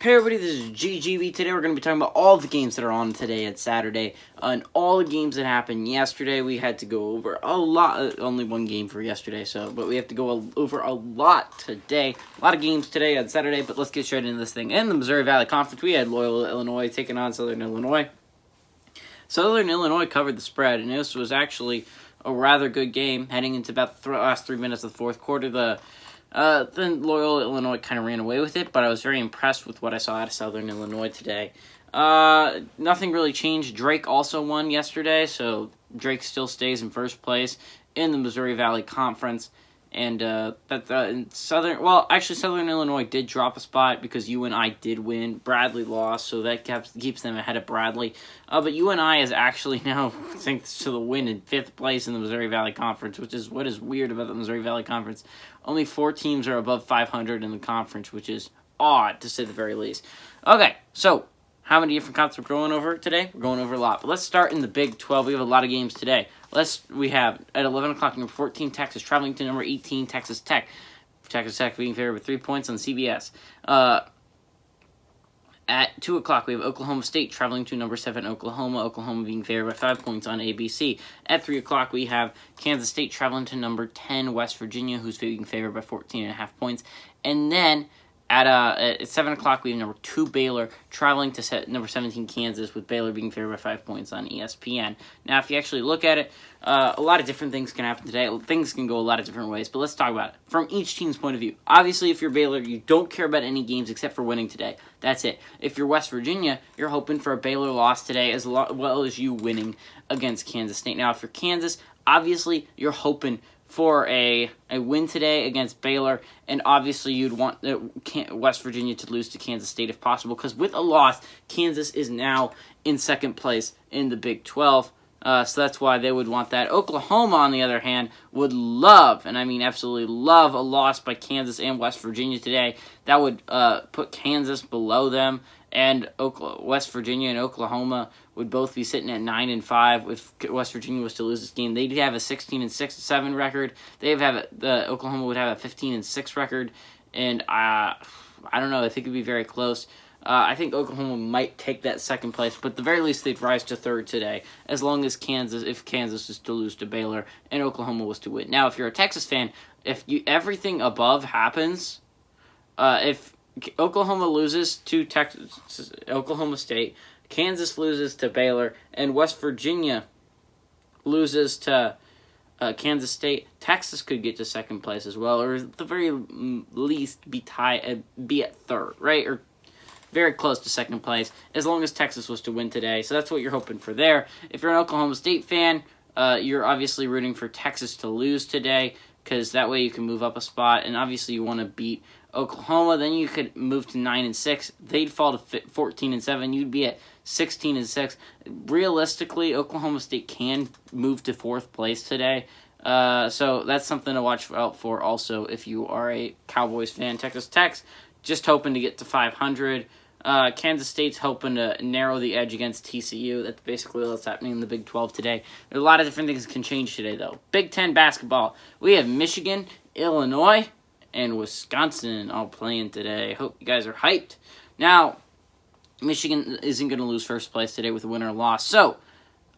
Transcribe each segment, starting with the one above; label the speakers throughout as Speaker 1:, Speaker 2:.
Speaker 1: Hey everybody, this is GGB. Today we're going to be talking about all the games that are on today at Saturday, and all the games that happened yesterday. We had to go over a lot, only one game for yesterday, but we have to go over a lot today. A lot of games today on Saturday, but let's get straight into this thing. In the Missouri Valley Conference, we had Loyola, Illinois taking on Southern Illinois. Southern Illinois covered the spread, and this was actually a rather good game heading into about the last 3 minutes of the fourth quarter. Then Loyola, Illinois kind of ran away with it, but I was very impressed with what I saw out of Southern Illinois today. Nothing really changed. Drake also won yesterday, so Drake still stays in first place in the Missouri Valley Conference. And Southern Illinois did drop a spot because UNI did win. Bradley lost, so that keeps them ahead of Bradley. But UNI is actually now, thanks to the win, in fifth place in the Missouri Valley Conference, which is what is weird about the Missouri Valley Conference. Only 4 teams are above 500 in the conference, which is odd, to say the very least. Okay, so how many different comps we're going over today? We're going over a lot. But let's start in the Big 12. We have a lot of games today. We have at 11 o'clock, number 14, Texas, traveling to number 18, Texas Tech. Texas Tech being favored with 3 points on CBS. At 2 o'clock, we have Oklahoma State traveling to number 7, Oklahoma. Oklahoma being favored by 5 points on ABC. At 3 o'clock, we have Kansas State traveling to number 10, West Virginia, who's being favored by 14.5 points. And then at 7 o'clock, we have number 2, Baylor, traveling to number 17, Kansas, with Baylor being favored by 5 points on ESPN. Now, if you actually look at it, a lot of different things can happen today. Things can go a lot of different ways, but let's talk about it from each team's point of view. Obviously, if you're Baylor, you don't care about any games except for winning today. That's it. If you're West Virginia, you're hoping for a Baylor loss today as well as you winning against Kansas State. Now, if you're Kansas, obviously, you're hoping for a win today against Baylor, and obviously you'd want West Virginia to lose to Kansas State if possible, because with a loss, Kansas is now in second place in the Big 12, so that's why they would want that. Oklahoma, on the other hand, would love, and I mean absolutely love, a loss by Kansas and West Virginia today. That would put Kansas below them, and West Virginia and Oklahoma would both be sitting at 9-5. If West Virginia was to lose this game, they'd have a 16-6-7 record. Oklahoma would have a 15-6 record, and I don't know. I think it'd be very close. I think Oklahoma might take that second place, but at the very least they'd rise to third today, as long as if Kansas is to lose to Baylor and Oklahoma was to win. Now, if you're a Texas fan, everything above happens, if Oklahoma loses to Oklahoma State, Kansas loses to Baylor, and West Virginia loses to Kansas State, Texas could get to second place as well, or at the very least be at third, right? Or very close to second place, as long as Texas was to win today. So that's what you're hoping for there. If you're an Oklahoma State fan, you're obviously rooting for Texas to lose today, because that way you can move up a spot, and obviously you want to beat Oklahoma. Then you could move to 9-6. They'd fall to 14-7. You'd be at 16-6. Realistically, Oklahoma State can move to fourth place today. So that's something to watch out for also if you are a Cowboys fan. Texas Tech's just hoping to get to 500. Kansas State's hoping to narrow the edge against TCU. That's basically what's happening in the Big 12 today. There's a lot of different things that can change today, though. Big 10 basketball. We have Michigan, Illinois, and Wisconsin all playing today. Hope you guys are hyped. Now, Michigan isn't going to lose first place today with a win or loss. So,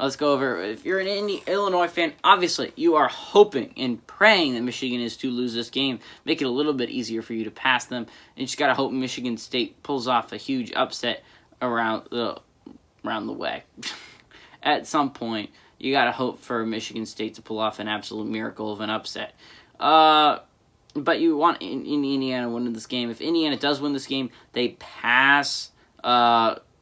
Speaker 1: let's go over. If you're an Illinois fan, obviously you are hoping and praying that Michigan is to lose this game, make it a little bit easier for you to pass them. And you just got to hope Michigan State pulls off a huge upset around the way. At some point, you got to hope for Michigan State to pull off an absolute miracle of an upset. But you want Indiana winning this game. If Indiana does win this game, they pass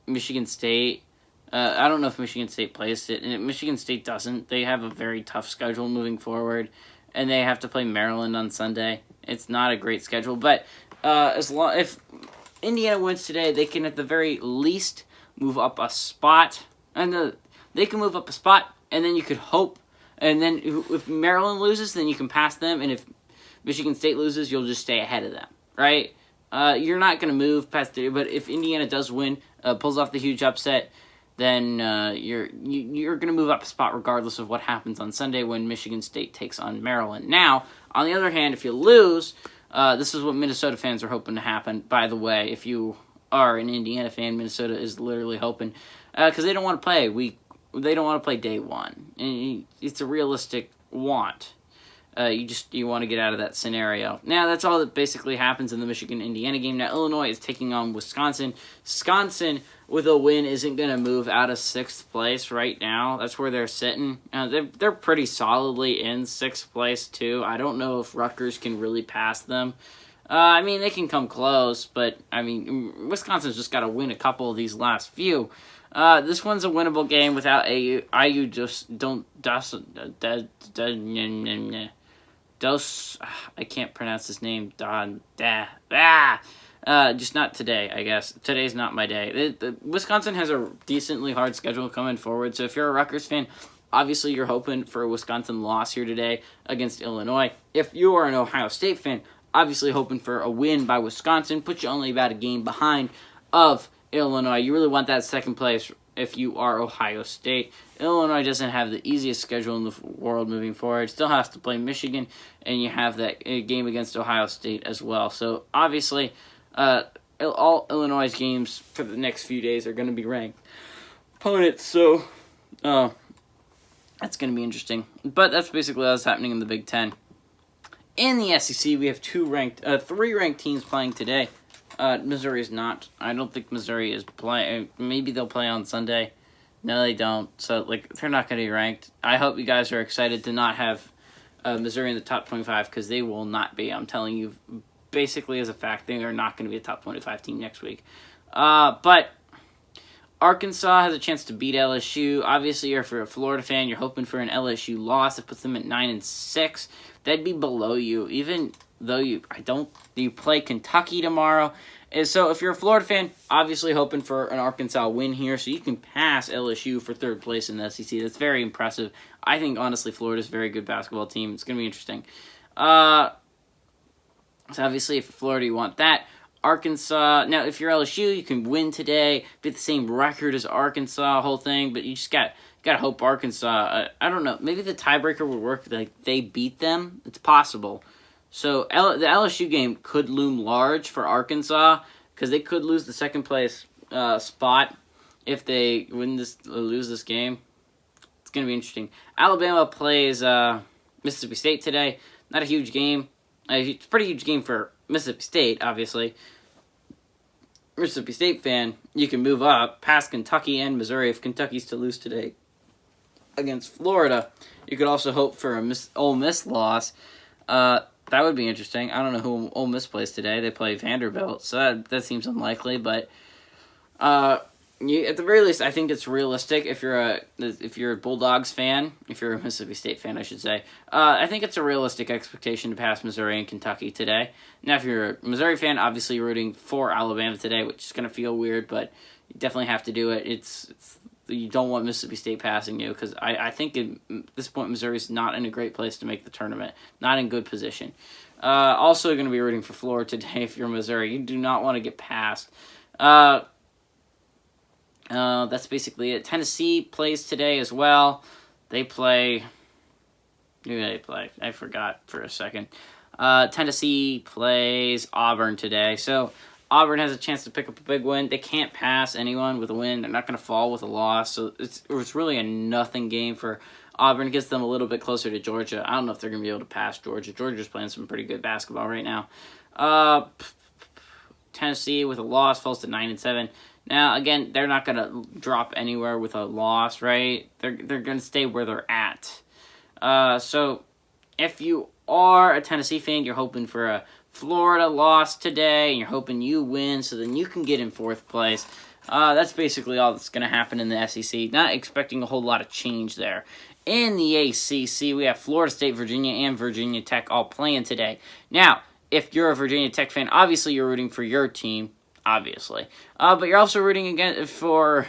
Speaker 1: Michigan State. I don't know if Michigan State plays it. And if Michigan State doesn't, they have a very tough schedule moving forward. And they have to play Maryland on Sunday. It's not a great schedule. But if Indiana wins today, they can at the very least move up a spot. And they can move up a spot, and then you could hope. And then if Maryland loses, then you can pass them. And if Michigan State loses, you'll just stay ahead of them, right? You're not going to move past the, but if Indiana does win, pulls off the huge upset, then you're going to move up a spot regardless of what happens on Sunday when Michigan State takes on Maryland. Now, on the other hand, if you lose, this is what Minnesota fans are hoping to happen, by the way. If you are an Indiana fan, Minnesota is literally hoping because they don't want to play They don't want to play day one, and it's a realistic want. You want to get out of that scenario. Now, that's all that basically happens in the Michigan-Indiana game. Now, Illinois is taking on Wisconsin. Wisconsin, with a win, isn't going to move out of 6th place right now. That's where they're sitting. They're pretty solidly in 6th place, too. I don't know if Rutgers can really pass them. They can come close, but, Wisconsin's just got to win a couple of these last few. This one's a winnable game without IU. IU just don't... I can't pronounce his name. Just not today, I guess. Today's not my day. Wisconsin has a decently hard schedule coming forward, so if you're a Rutgers fan, obviously you're hoping for a Wisconsin loss here today against Illinois. If you are an Ohio State fan, obviously hoping for a win by Wisconsin, put you only about a game behind of Illinois. You really want that 2nd place if you are Ohio State. Illinois doesn't have the easiest schedule in the world moving forward. Still has to play Michigan, and you have that game against Ohio State as well. So, obviously, all Illinois' games for the next few days are going to be ranked opponents. So, that's going to be interesting. But that's basically what's happening in the Big Ten. In the SEC, we have 3 ranked teams playing today. Missouri is not. I don't think Missouri is playing. Maybe they'll play on Sunday. No, they don't. So, they're not going to be ranked. I hope you guys are excited to not have Missouri in the top 25 because they will not be. I'm telling you, basically as a fact, they are not going to be a top 25 team next week. But Arkansas has a chance to beat LSU. Obviously, if you're a Florida fan, you're hoping for an LSU loss that puts them at 9-6. That'd be below you, even though you play Kentucky tomorrow. And so if you're a Florida fan, obviously hoping for an Arkansas win here so you can pass LSU for 3rd place in the SEC. That's very impressive. I think, honestly, Florida's a very good basketball team. It's going to be interesting. So obviously, if you're Florida, you want that. Arkansas, now if you're LSU, you can win today, be the same record as Arkansas, whole thing, but you just got to hope Arkansas, I don't know, maybe the tiebreaker would work, they beat them. It's possible. So the LSU game could loom large for Arkansas because they could lose the 2nd place spot if they lose this game. It's going to be interesting. Alabama plays Mississippi State today. Not a huge game. It's a pretty huge game for Mississippi State, obviously. Mississippi State fan, you can move up past Kentucky and Missouri if Kentucky's to lose today against Florida. You could also hope for a Ole Miss loss. That would be interesting. I don't know who Ole Miss plays today. They play Vanderbilt, so that seems unlikely. But at the very least, I think it's realistic. If you're a Bulldogs fan, if you're a Mississippi State fan, I should say, I think it's a realistic expectation to pass Missouri and Kentucky today. Now, if you're a Missouri fan, obviously you're rooting for Alabama today, which is going to feel weird, but you definitely have to do it. You don't want Mississippi State passing you because I think at this point Missouri's not in a great place to make the tournament, not in good position. Also going to be rooting for Florida today if you're Missouri. You do not want to get passed. That's basically it. Tennessee plays today as well. They play... Who do they play? I forgot for a second. Tennessee plays Auburn today. So Auburn has a chance to pick up a big win. They can't pass anyone with a win. They're not going to fall with a loss. So it's really a nothing game for Auburn. It gets them a little bit closer to Georgia. I don't know if they're going to be able to pass Georgia. Georgia's playing some pretty good basketball right now. Tennessee with a loss falls to 9-7. Now, again, they're not going to drop anywhere with a loss, right? They're going to stay where they're at. So if you are a Tennessee fan, you're hoping for a Florida loss today, and you're hoping you win so then you can get in 4th place. That's basically all that's going to happen in the SEC. Not expecting a whole lot of change there. In the ACC, we have Florida State, Virginia, and Virginia Tech all playing today. Now, if you're a Virginia Tech fan, obviously you're rooting for your team, obviously. But you're also rooting again for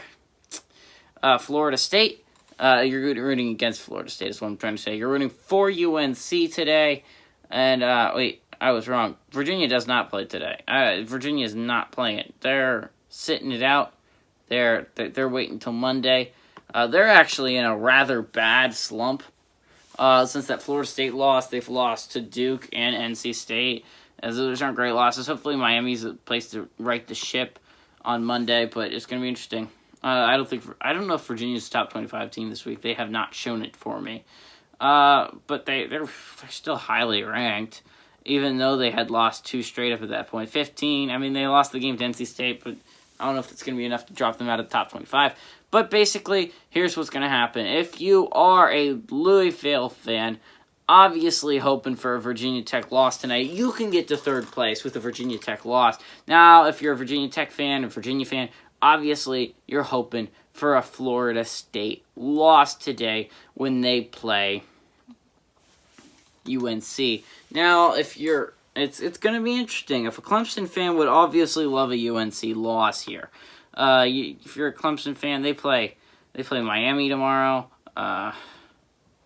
Speaker 1: Florida State. You're rooting against Florida State is what I'm trying to say. You're rooting for UNC today. And, wait, I was wrong. Virginia does not play today. Virginia is not playing it. They're sitting it out. They're waiting until Monday. They're actually in a rather bad slump. Since that Florida State loss, they've lost to Duke and NC State. As those aren't great losses. Hopefully Miami's a place to right the ship on Monday, but it's going to be interesting. I don't know if Virginia's a top 25 team this week. They have not shown it for me. But they're still highly ranked, even though they had lost 2 straight up at that point. 15, I mean, they lost the game to NC State, but I don't know if it's going to be enough to drop them out of the top 25. But basically, here's what's going to happen. If you are a Louisville fan, obviously hoping for a Virginia Tech loss tonight, you can get to 3rd place with a Virginia Tech loss. Now, if you're a Virginia Tech fan, a Virginia fan, obviously you're hoping for a Florida State loss today when they play UNC. Now, it's going to be interesting. If a Clemson fan would obviously love a UNC loss here. If you're a Clemson fan, they play Miami tomorrow.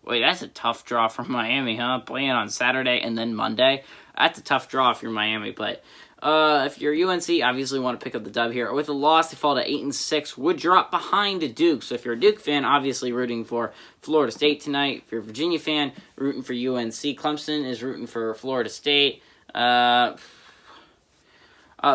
Speaker 1: Wait, that's a tough draw for Miami, huh? Playing on Saturday and then Monday. That's a tough draw if you're Miami, but if you're UNC, obviously want to pick up the dub here. With a loss, they fall to 8-6, would drop behind Duke. So if you're a Duke fan, obviously rooting for Florida State tonight. If you're a Virginia fan, rooting for UNC. Clemson is rooting for Florida State.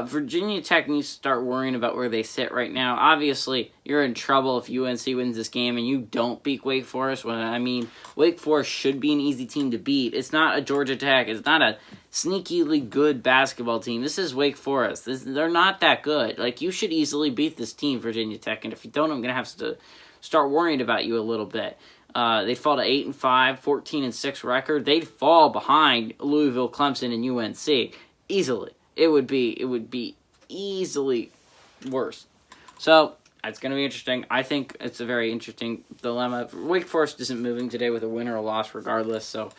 Speaker 1: Virginia Tech needs to start worrying about where they sit right now. Obviously, you're in trouble if UNC wins this game and you don't beat Wake Forest. Well, I mean, Wake Forest should be an easy team to beat. It's not a Georgia Tech. It's not a sneakily good basketball team. This is Wake Forest. They're not that good. Like, you should easily beat this team, Virginia Tech. And if you don't, I'm going to have to start worrying about you a little bit. They'd fall to 8-5, 14-6 record. They'd fall behind Louisville, Clemson, and UNC easily. It would be easily worse. So, it's going to be interesting. I think it's a very interesting dilemma. Wake Forest isn't moving today with a win or a loss regardless. So,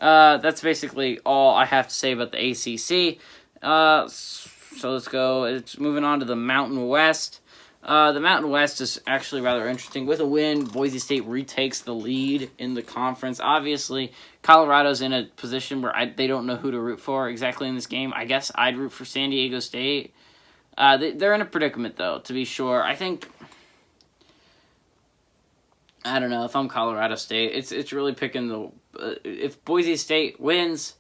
Speaker 1: that's basically all I have to say about the ACC. So let's go. It's moving on to the Mountain West. The Mountain West is actually rather interesting. With a win, Boise State retakes the lead in the conference. Obviously, Colorado's in a position where they don't know who to root for exactly in this game. I guess I'd root for San Diego State. They're in a predicament, though, to be sure. I don't know, if I'm Colorado State, it's really picking if Boise State wins,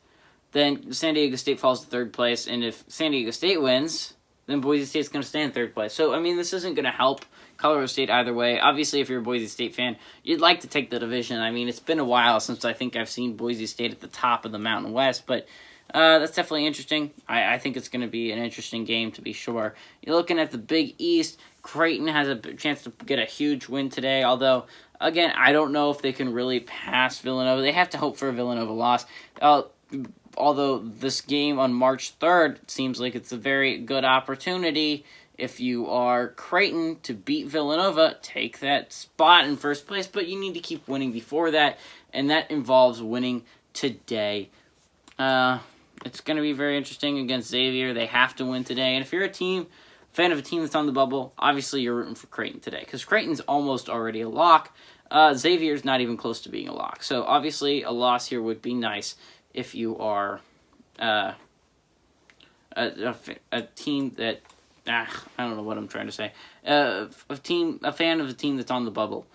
Speaker 1: then San Diego State falls to 3rd place, and if San Diego State wins, then Boise State's going to stay in 3rd place. So, I mean, this isn't going to help Colorado State either way. Obviously, if you're a Boise State fan, you'd like to take the division. I mean, it's been a while since I think I've seen Boise State at the top of the Mountain West, but that's definitely interesting. I think it's going to be an interesting game, to be sure. You're looking at the Big East. Creighton has a chance to get a huge win today, although, again, I don't know if they can really pass Villanova. They have to hope for a Villanova loss. Although this game on March 3rd seems like it's a very good opportunity if you are Creighton to beat Villanova, take that spot in 1st place, but you need to keep winning before that, and that involves winning today. It's going to be very interesting against Xavier. They have to win today, and if you're fan of a team that's on the bubble, obviously you're rooting for Creighton today, because Creighton's almost already a lock. Xavier's not even close to being a lock, so obviously a loss here would be nice if you are a team that I don't know what I'm trying to say. A fan of a team that's on the bubble.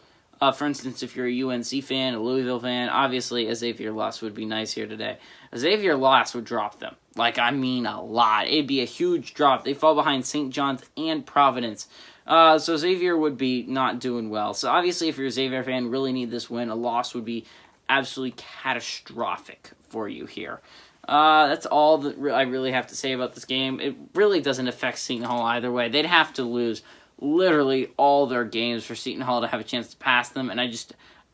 Speaker 1: For instance, if you're a UNC fan, a Louisville fan, obviously a Xavier loss would be nice here today. A Xavier loss would drop them. Like, I mean a lot. It'd be a huge drop. They fall behind St. John's and Providence. So Xavier would be not doing well. So obviously, if you're a Xavier fan, really need this win. A loss would be absolutely catastrophic for you here. That's all that I really have to say about this game. It really doesn't affect Seton Hall either way. They'd have to lose literally all their games for Seton Hall to have a chance to pass them, and I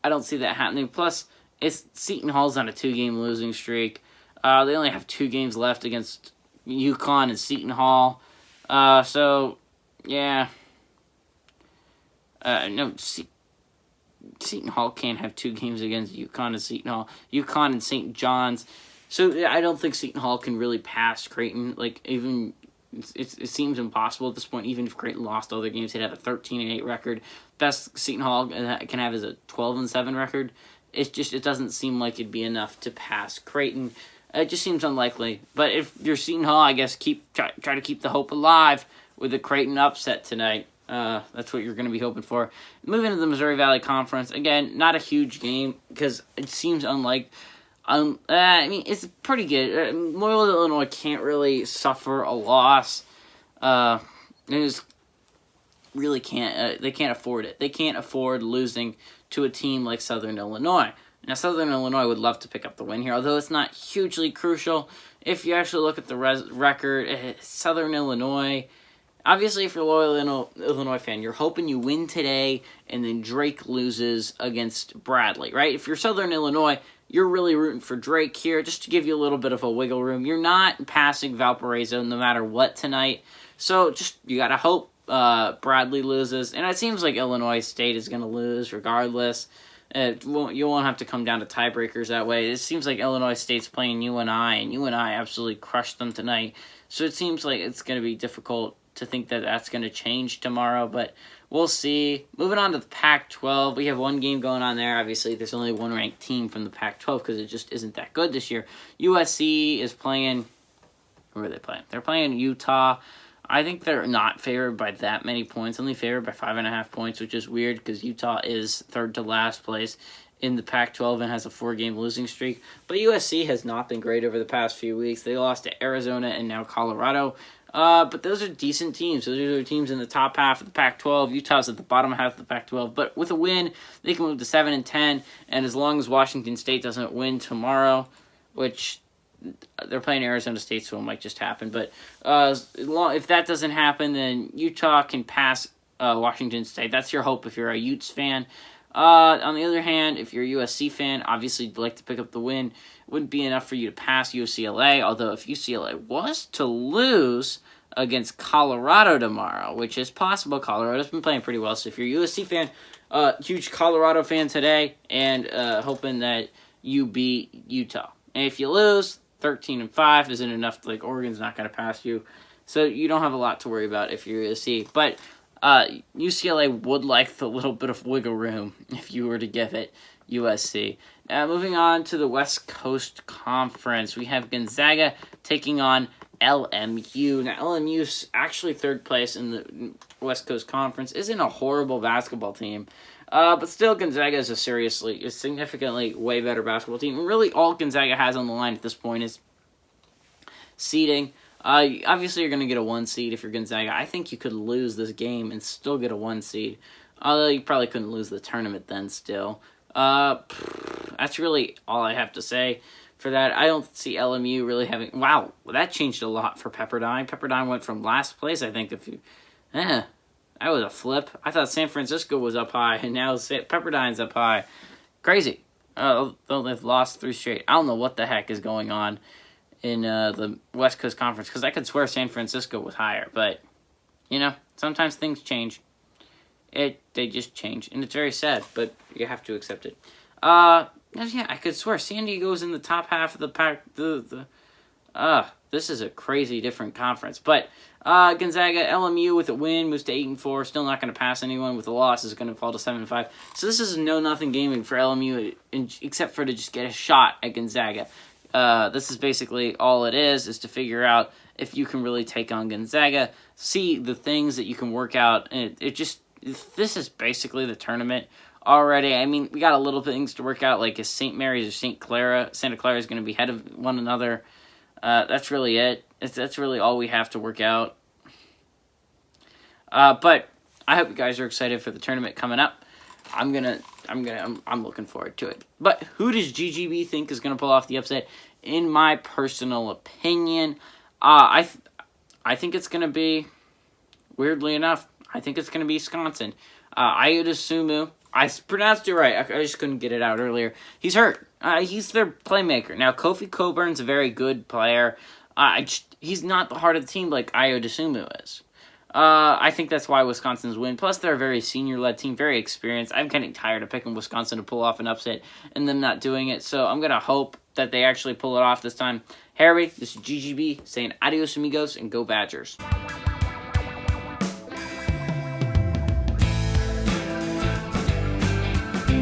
Speaker 1: don't see that happening. Plus, Seton Hall's on a 2-game losing streak. They only have 2 games left against UConn and Seton Hall. So, yeah. No, Seton Hall can't have 2 games against UConn and Seton Hall. UConn and St. John's. So I don't think Seton Hall can really pass Creighton. Like, even it seems impossible at this point. Even if Creighton lost all their games, they'd have a 13-8 record. Best Seton Hall can have is a 12-7 record. It doesn't seem like it'd be enough to pass Creighton. It just seems unlikely. But if you're Seton Hall, I guess try to keep the hope alive with a Creighton upset tonight. That's what you're going to be hoping for. Moving to the Missouri Valley Conference, again, not a huge game because it seems unlike. I mean, it's pretty good. Loyola, Illinois can't really suffer a loss. It's really can't. They can't afford it. They can't afford losing to a team like Southern Illinois. Now, Southern Illinois would love to pick up the win here, although it's not hugely crucial. If you actually look at the record, Southern Illinois, obviously, if you're a loyal Illinois fan, you're hoping you win today and then Drake loses against Bradley, right? If you're Southern Illinois, you're really rooting for Drake here, just to give you a little bit of a wiggle room. You're not passing Valparaiso no matter what tonight, so just you got to hope Bradley loses. And it seems like Illinois State is going to lose regardless. You won't have to come down to tiebreakers that way. It seems like Illinois State's playing UNI, and UNI absolutely crushed them tonight. So it seems like it's going to be difficult to think that that's going to change tomorrow, but we'll see. Moving on to the Pac-12, we have one game going on there. Obviously, there's only one ranked team from the Pac-12 because it just isn't that good this year. USC is playing... Who are they playing? They're playing Utah. I think they're not favored by that many points, only favored by 5.5 points, which is weird because Utah is third to last place in the Pac-12 and has a 4-game losing streak. But USC has not been great over the past few weeks. They lost to Arizona and now Colorado. But those are decent teams. Those are teams in the top half of the Pac-12. Utah's at the bottom half of the Pac-12. But with a win, they can move to 7-10. And as long as Washington State doesn't win tomorrow, which... they're playing Arizona State, so it might just happen. But if that doesn't happen, then Utah can pass Washington State. That's your hope if you're a Utes fan. On the other hand, if you're a USC fan, obviously you'd like to pick up the win. It wouldn't be enough for you to pass UCLA, although if UCLA was to lose against Colorado tomorrow, which is possible, Colorado's been playing pretty well. So if you're a USC fan, huge Colorado fan today, and hoping that you beat Utah. And if you lose... 13-5 isn't enough. Like, Oregon's not going to pass you. So you don't have a lot to worry about if you're USC. But UCLA would like the little bit of wiggle room if you were to give it USC. Moving on to the West Coast Conference. We have Gonzaga taking on LMU. Now, LMU's actually third place in the West Coast Conference. Isn't a horrible basketball team. But still, Gonzaga is a significantly way better basketball team. And really, all Gonzaga has on the line at this point is seeding. Obviously, you're going to get a 1 seed if you're Gonzaga. I think you could lose this game and still get a 1 seed. Although you probably couldn't lose the tournament then still. That's really all I have to say for that. I don't see LMU really having... Wow, that changed a lot for Pepperdine. Pepperdine went from last place, I think, that was a flip. I thought San Francisco was up high, and now Pepperdine's up high. Crazy. They've lost 3 straight. I don't know what the heck is going on in the West Coast Conference, because I could swear San Francisco was higher. But, sometimes things change. They just change, and it's very sad, but you have to accept it. Yeah, I could swear San Diego's in the top half of the pack. This is a crazy different conference. But Gonzaga, LMU with a win moves to 8-4. Still not going to pass anyone. With a loss, is going to fall to 7-5. So this is a no-nothing gaming for LMU, except for to just get a shot at Gonzaga. This is basically all it is to figure out if you can really take on Gonzaga, see the things that you can work out. And this is basically the tournament already. I mean, we got a little things to work out, like is St. Mary's or Santa Clara is going to be ahead of one another. That's really it. That's really all we have to work out. But I hope you guys are excited for the tournament coming up. I'm looking forward to it. But who does GGB think is going to pull off the upset? In my personal opinion, I think it's going to be, weirdly enough, I think it's going to be Wisconsin. Ayo Dosunmu, I pronounced it right. I just couldn't get it out earlier. He's hurt. He's their playmaker. Now, Kofi Coburn's a very good player. He's not the heart of the team like Ayo Dosunmu is. I think that's why Wisconsin's win. Plus, they're a very senior-led team, very experienced. I'm getting tired of picking Wisconsin to pull off an upset and them not doing it. So I'm going to hope that they actually pull it off this time. Harry, this is GGB saying adios amigos and go Badgers.